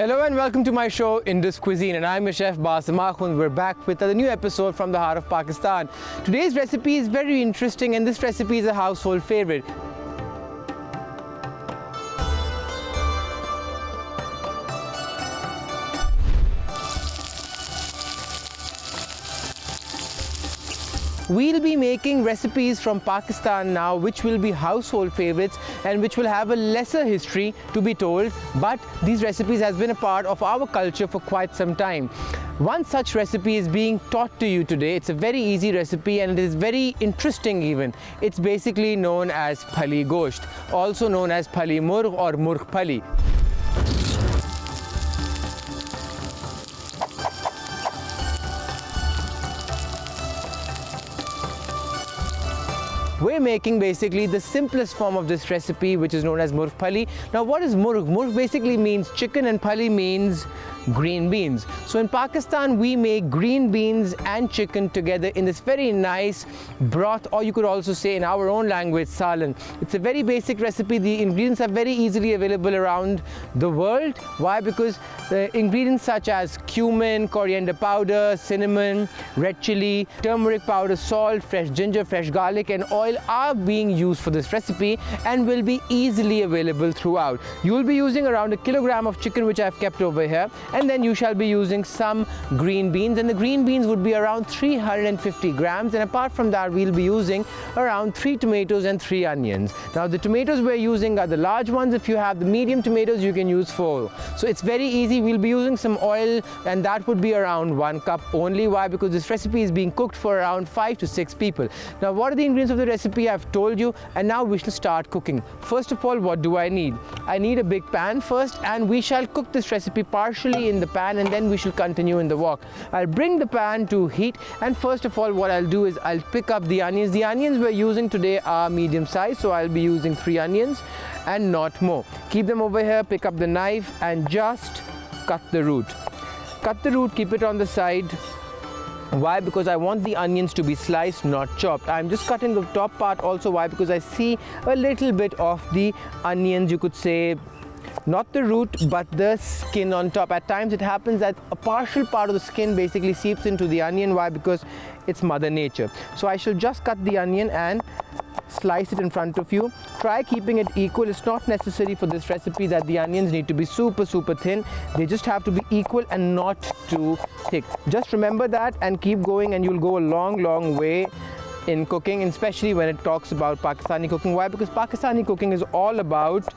Hello and welcome to my show Indus Cuisine, and I'm your chef Basim Akhund. We're back with a new episode from the heart of Pakistan. Today's recipe is very interesting, and this recipe is a household favorite. We'll be making recipes from Pakistan now which will be household favorites and which will have a lesser history to be told, but these recipes has been a part of our culture for quite some time. One such recipe is being taught to you today. It's a very easy recipe and it is very interesting even. It's basically known as Phali Gosht, also known as Phali Murgh or Murgh Phali. We're making basically the simplest form of this recipe, which is known as Murgh Phali. Now what is Murgh? Murgh basically means chicken and Phali means green beans. So in Pakistan we make green beans and chicken together in this very nice broth, or you could also say in our own language salan. It's a very basic recipe. The ingredients are very easily available around the world. Why? Because the ingredients such as cumin, coriander powder, cinnamon, red chili, turmeric powder, salt, fresh ginger, fresh garlic and oil are being used for this recipe and will be easily available throughout. You will be using around a kilogram of chicken, which I've kept over here, and then you shall be using some green beans, and the green beans would be around 350 grams, and apart from that we'll be using around 3 tomatoes and 3 onions. Now the tomatoes we're using are the large ones. If you have the medium tomatoes you can use 4. So it's very easy. We'll be using some oil and that would be around 1 cup only. Why? Because this recipe is being cooked for around 5 to 6 people. Now what are the ingredients of the recipe? I've told you, and now we shall start cooking. First of all, what do I need? I need a big pan first, and we shall cook this recipe partially in the pan and then we shall continue in the wok. I'll bring the pan to heat, and first of all what I'll do is I'll pick up the onions. The onions we're using today are medium size, so I'll be using 3 onions and not more. Keep them over here, pick up the knife and just cut the root. Cut the root, keep it on the side. Why? Because I want the onions to be sliced, not chopped. I'm just cutting the top part also. Why? Because I see a little bit of the onions, you could say, not the root but the skin on top. At times it happens that a partial part of the skin basically seeps into the onion. Why? Because it's Mother Nature. So I shall just cut the onion and slice it in front of you. Try keeping it equal. It's not necessary for this recipe that the onions need to be super thin. They just have to be equal and not too thick. Just remember that and keep going, and you'll go a long way in cooking, especially when it talks about Pakistani cooking. Why? Because Pakistani cooking is all about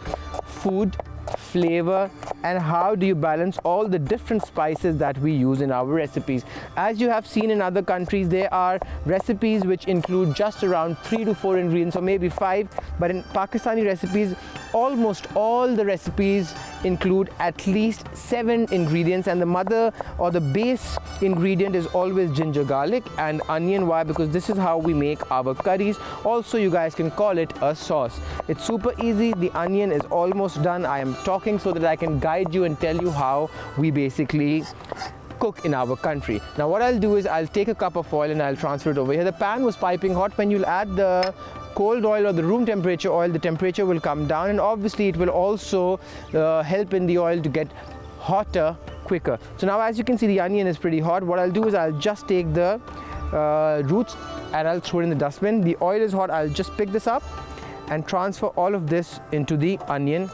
food, flavor, and how do you balance all the different spices that we use in our recipes. As you have seen in other countries, there are recipes which include just around 3 to 4 ingredients, or maybe 5, but in Pakistani recipes almost all the recipes include at least 7 ingredients, and the mother or the base ingredient is always ginger, garlic and onion. Why? Because this is how we make our curries. Also you guys can call it a sauce. It's super easy. The onion is almost done. I am talking so that I can guide you and tell you how we basically cook in our country. Now what I'll do is I'll take a cup of oil and I'll transfer it over here. The pan was piping hot. When you'll add the cold oil or the room temperature oil, the temperature will come down, and obviously it will also help in the oil to get hotter quicker. So now as you can see, the onion is pretty hot. What I'll do is I'll just take the roots and I'll throw it in the dustbin. The oil is hot. I'll just pick this up and transfer all of this into the onion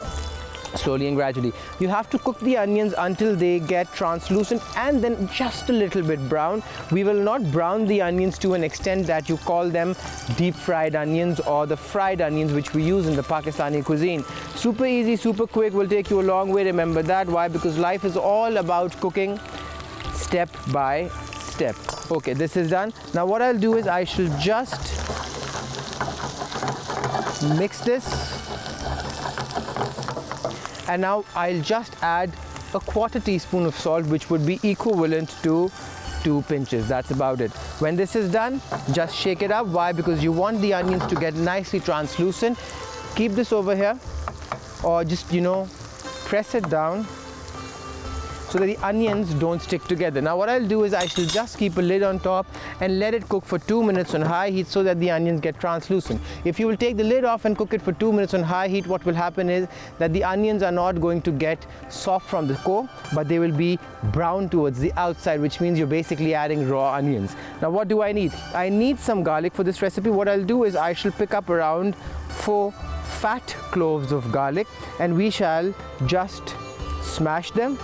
slowly and gradually. You have to cook the onions until they get translucent and then just a little bit brown. We will not brown the onions to an extent that you call them deep fried onions or the fried onions which we use in the Pakistani cuisine. Super easy, super quick, will take you a long way. Remember that. Why? Because life is all about cooking step by step. Okay, this is done. Now what I'll do is I shall just mix this, and now I'll just add a 1/4 teaspoon of salt, which would be equivalent to 2 pinches. That's about it. When this is done, just shake it up. Why? Because you want the onions to get nicely translucent. Keep this over here, or just press it down so that the onions don't stick together. Now what I'll do is I shall just keep a lid on top and let it cook for 2 minutes on high heat so that the onions get translucent. If you will take the lid off and cook it for 2 minutes on high heat, what will happen is that the onions are not going to get soft from the core, but they will be brown towards the outside, which means you're basically adding raw onions. Now what do I need? I need some garlic for this recipe. What I'll do is I shall pick up around 4 fat cloves of garlic and we shall just smash them,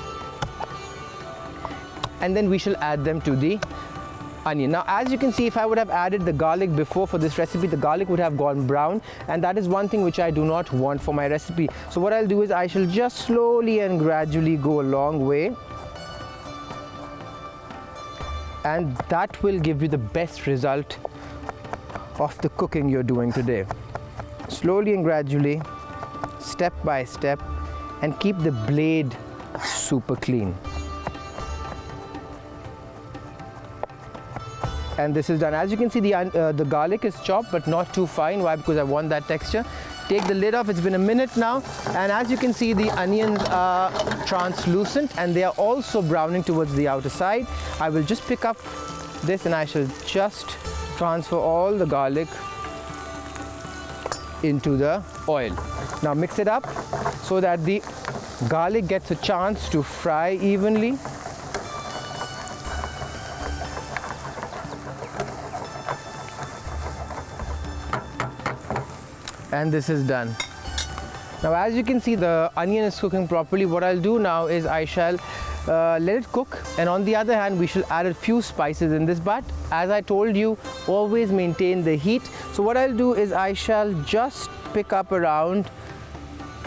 and then we shall add them to the onion. Now as you can see, if I would have added the garlic before for this recipe, the garlic would have gone brown, and that is one thing which I do not want for my recipe. So what I'll do is I shall just slowly and gradually go a long way, and that will give you the best result of the cooking you're doing today. Slowly and gradually, step by step, and keep the blade super clean. And this is done. As you can see, the garlic is chopped but not too fine. Why? Because I want that texture. Take the lid off. It's been a minute now, and as you can see, the onions are translucent and they are also browning towards the outer side. I will just pick up this and I shall just transfer all the garlic into the oil. Now mix it up so that the garlic gets a chance to fry evenly. And this is done. Now as you can see, the onion is cooking properly. What I'll do now is I shall let it cook, and on the other hand we shall add a few spices in this, but as I told you, always maintain the heat. So what I'll do is I shall just pick up around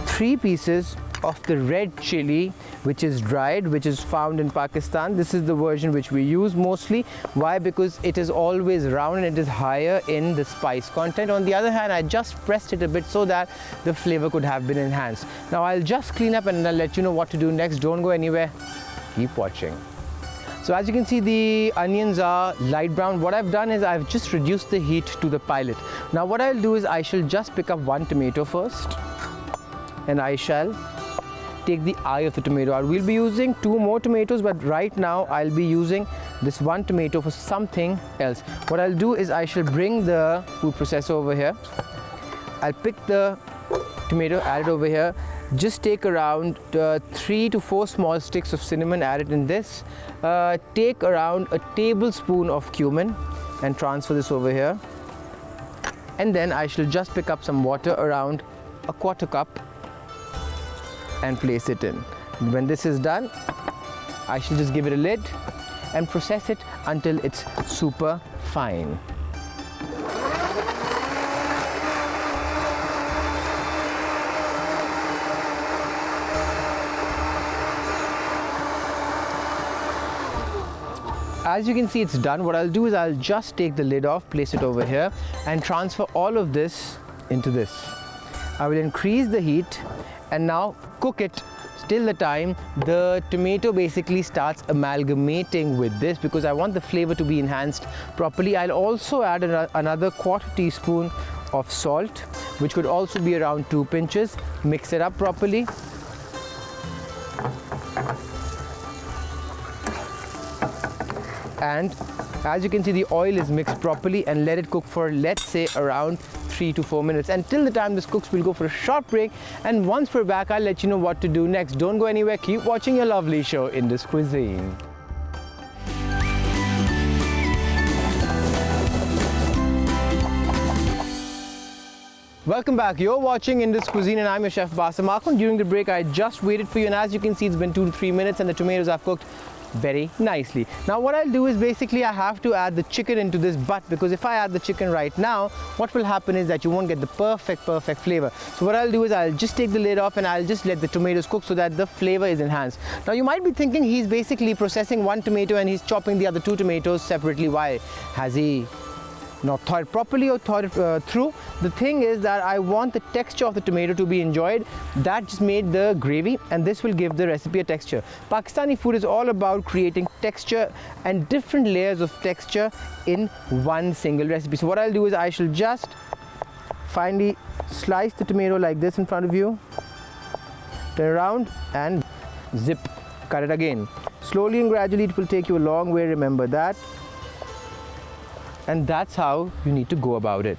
3 pieces of the red chili, which is dried, which is found in Pakistan. This is the version which we use mostly. Why? Because it is always round and it is higher in the spice content. On the other hand, I just pressed it a bit so that the flavor could have been enhanced. Now I'll just clean up and I'll let you know what to do next. Don't go anywhere. Keep watching. So as you can see, the onions are light brown. What I've done is I've just reduced the heat to the pilot. Now what I'll do is I shall just pick up 1 tomato first, and I shall take the eye of the tomato out. We'll be using 2 more tomatoes, but right now I'll be using this 1 tomato for something else. What I'll do is I shall bring the food processor over here. I'll pick the tomato, add it over here. Just take around 3 to 4 small sticks of cinnamon, add it in this. Take around a tablespoon of cumin and transfer this over here. And then I shall just pick up some water, around a 1/4 cup, and place it in. When this is done, I shall just give it a lid and process it until it's super fine. As you can see, it's done. What I'll do is I'll just take the lid off, place it over here, and transfer all of this into this. I will increase the heat and now cook it till the time the tomato basically starts amalgamating with this, because I want the flavor to be enhanced properly. I'll also add another 1/4 teaspoon of salt, which could also be around 2 pinches. Mix it up properly. And as you can see, the oil is mixed properly, and let it cook for, let's say, around 3 to 4 minutes. Until the time this cooks, we'll go for a short break, and once we're back, I'll let you know what to do next. Don't go anywhere. Keep watching your lovely show, Indus Cuisine. Welcome back. You're watching Indus Cuisine and I'm your chef Basim Akhund. During the break, I just waited for you, and as you can see, it's been 2 to 3 minutes and the tomatoes have cooked very nicely. Now what I'll do is basically I have to add the chicken into this, but because if I add the chicken right now, what will happen is that you won't get the perfect flavor. So what I'll do is I'll just take the lid off and I'll just let the tomatoes cook so that the flavor is enhanced. Now you might be thinking he's basically processing 1 tomato and he's chopping the other 2 tomatoes separately. Why? Has he not thought it properly or thought it through? The thing is that I want the texture of the tomato to be enjoyed. That just made the gravy, and this will give the recipe a texture. Pakistani food is all about creating texture and different layers of texture in one single recipe. So what I'll do is I shall just finally slice the tomato like this in front of you, turn around and zip. cut it again. Slowly and gradually it will take you a long way, remember that. And that's how you need to go about it.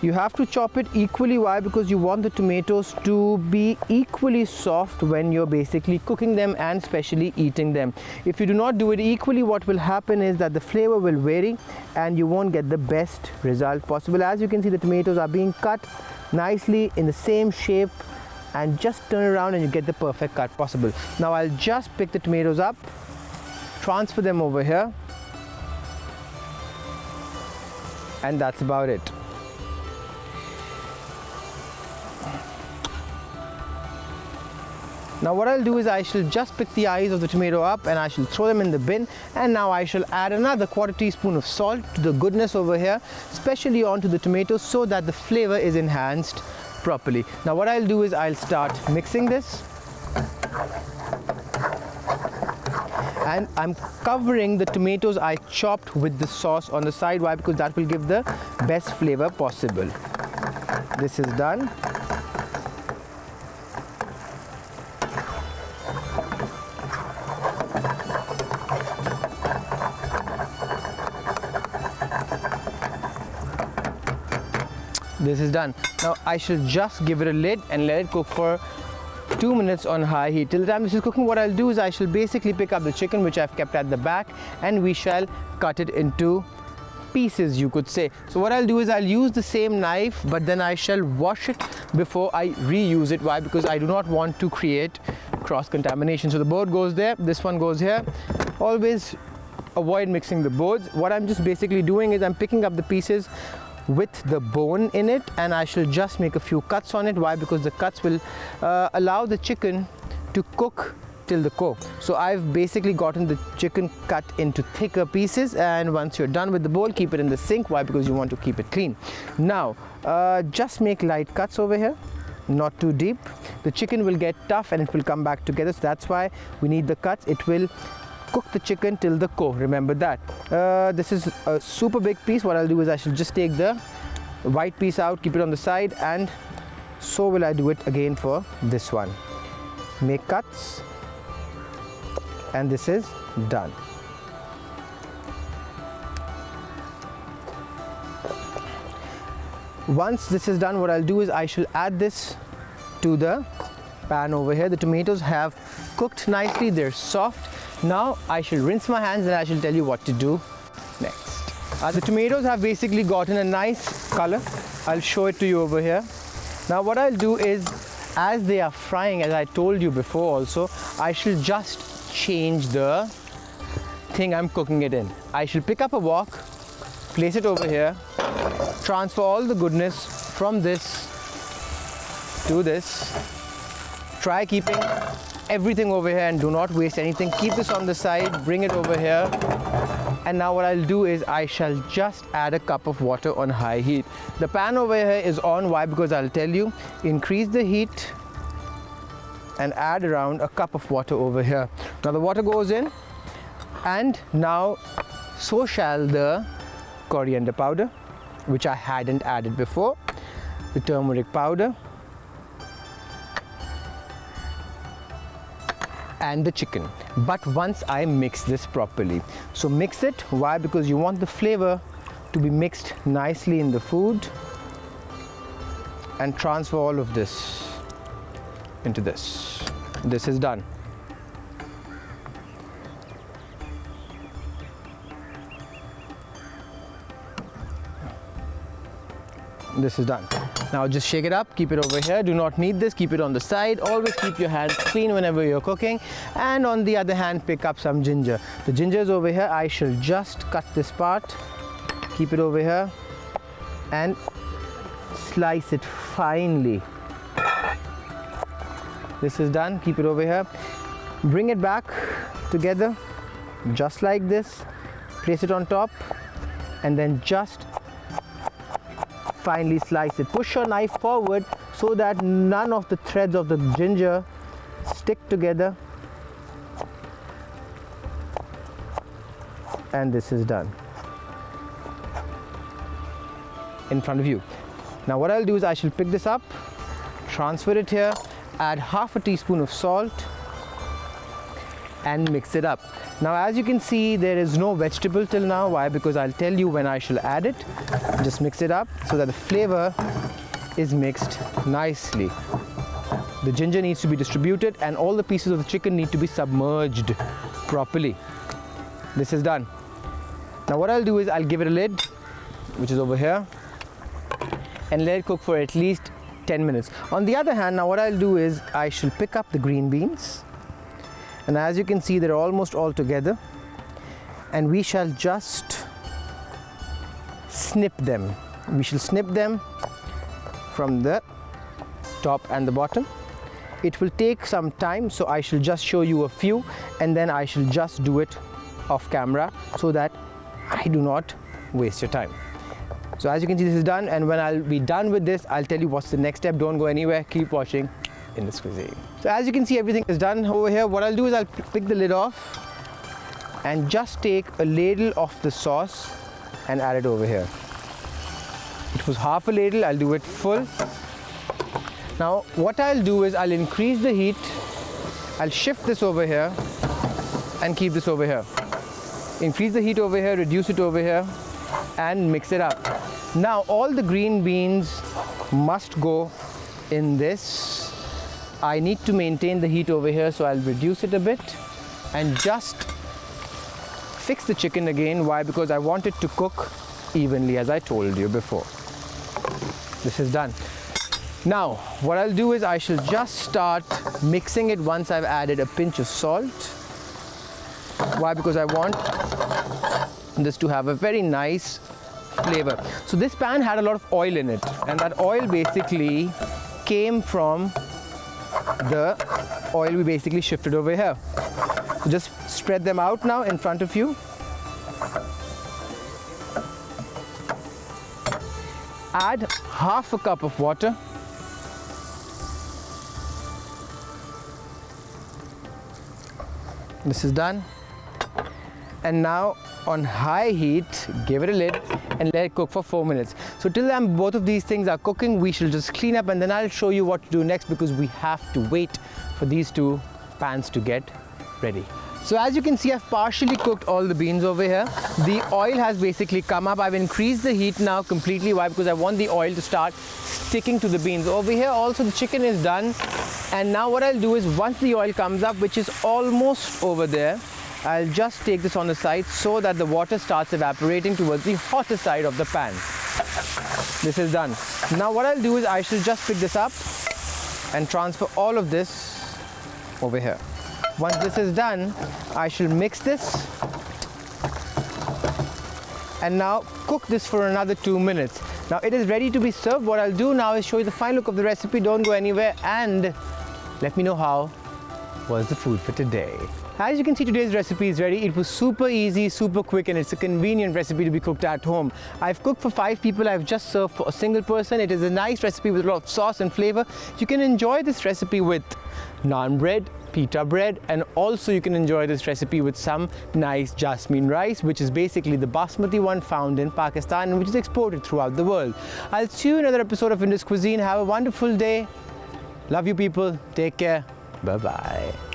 You have to chop it equally. Why? Because you want the tomatoes to be equally soft when you're basically cooking them and especially eating them. If you do not do it equally, what will happen is that the flavor will vary and you won't get the best result possible. As you can see, the tomatoes are being cut nicely in the same shape, and just turn around and you get the perfect cut possible. Now I'll just pick the tomatoes up, transfer them over here, and that's about it. Now what I'll do is I shall just pick the eyes of the tomato up and I shall throw them in the bin, and now I shall add another 1/4 teaspoon of salt to the goodness over here, especially onto the tomatoes, so that the flavor is enhanced properly. Now what I'll do is I'll start mixing this, and I'm covering the tomatoes I chopped with the sauce on the side. Why? Because that will give the best flavor possible. This is done. This is done. Now I shall just give it a lid and let it cook for 2 minutes on high heat. Till the time this is cooking, what I'll do is I shall basically pick up the chicken, which I've kept at the back, and we shall cut it into pieces, you could say. So what I'll do is I'll use the same knife, but then I shall wash it before I reuse it. Why? Because I do not want to create cross contamination. So the board goes there, this one goes here. Always avoid mixing the boards. What I'm just basically doing is I'm picking up the pieces with the bone in it, and I shall just make a few cuts on it. Why? Because the cuts will allow the chicken to cook till the core. So I've basically gotten the chicken cut into thicker pieces, and once you're done with the bowl, keep it in the sink. Why? Because you want to keep it clean. Now just make light cuts over here, not too deep. The chicken will get tough and it will come back together, so that's why we need the cuts. It will cook the chicken till the core, remember that. This is a super big piece. What I'll do is I shall just take the white piece out, keep it on the side, and so will I do it again for this one. Make cuts, and this is done. Once this is done, what I'll do is I shall add this to the pan over here. The tomatoes have cooked nicely, they're soft. Now I shall rinse my hands and I shall tell you what to do next. The tomatoes have basically gotten a nice color. I'll show it to you over here. Now what I'll do is, as they are frying, as I told you before also, I shall just change the thing I'm cooking it in. I shall pick up a wok, place it over here, transfer all the goodness from this to this. Try keeping everything over here and do not waste anything. Keep this on the side, bring it over here, and now what I'll do is I shall just add a cup of water on high heat. The pan over here is on. Why? Because I'll tell you, increase the heat and add around a cup of water over here. Now the water goes in, and now so shall the coriander powder, which I hadn't added before, the turmeric powder, and the chicken. But once I mix this properly. So mix it. Why? Because you want the flavor to be mixed nicely in the food, and transfer all of this into this. This is done. This is done. Now just shake it up, keep it over here. Do not need this, keep it on the side. Always keep your hands clean whenever you're cooking. And on the other hand, pick up some ginger. The ginger is over here. I shall just cut this part, keep it over here, and slice it finely. This is done. Keep it over here. Bring it back together, just like this. Place it on top, and then just finely slice it. Push your knife forward so that none of the threads of the ginger stick together, and this is done in front of you. Now what I'll do is I shall pick this up, transfer it here, add half a teaspoon of salt, and mix it up. Now as you can see, there is no vegetable till now. Why? Because I'll tell you when I shall add it. Just mix it up so that the flavor is mixed nicely. The ginger needs to be distributed and all the pieces of the chicken need to be submerged properly. This is done. Now what I'll do is I'll give it a lid, which is over here, and let it cook for at least 10 minutes. On the other hand, now what I'll do is I shall pick up the green beans, and as you can see, they're almost all together, and we shall just snip them. We shall snip them from the top and the bottom. It will take some time, so I shall just show you a few and then I shall just do it off camera so that I do not waste your time. So as you can see, this is done, and when I'll be done with this, I'll tell you what's the next step. Don't go anywhere, keep watching Indus Cuisine. So as you can see, everything is done over here. What I'll do is I'll pick the lid off and just take a ladle of the sauce and add it over here. It was half a ladle, I'll do it full. Now what I'll do is I'll increase the heat, I'll shift this over here and keep this over here. Increase the heat over here, reduce it over here and mix it up. Now all the green beans must go in this. I need to maintain the heat over here, so I'll reduce it a bit and just fix the chicken again. Why? Because I want it to cook evenly, as I told you before. This is done. Now what I'll do is I shall just start mixing it once I've added a pinch of salt. Why? Because I want this to have a very nice flavor. So this pan had a lot of oil in it, and that oil basically came from the oil we basically shifted over here. So just spread them out now in front of you. Add half a cup of water. This is done. And now on high heat, give it a lid and let it cook for 4 minutes. So till then both of these things are cooking, we shall just clean up and then I'll show you what to do next, because we have to wait for these two pans to get ready. So as you can see, I've partially cooked all the beans over here. The oil has basically come up. I've increased the heat now completely. Why? Because I want the oil to start sticking to the beans. Over here also the chicken is done. And now what I'll do is once the oil comes up, which is almost over there, I'll just take this on the side so that the water starts evaporating towards the hotter side of the pan. This is done. Now what I'll do is I shall just pick this up and transfer all of this over here. Once this is done, I shall mix this and now cook this for another 2 minutes. Now it is ready to be served. What I'll do now is show you the final look of the recipe. Don't go anywhere and let me know how was the food for today. As you can see, today's recipe is ready. It was super easy, super quick, and it's a convenient recipe to be cooked at home. I've cooked for 5 people. I've just served for a single person. It is a nice recipe with a lot of sauce and flavor. You can enjoy this recipe with naan bread, pita bread, and also you can enjoy this recipe with some nice jasmine rice, which is basically the basmati one found in Pakistan and which is exported throughout the world. I'll see you in another episode of Indus Cuisine. Have a wonderful day. Love you people. Take care. Bye-bye.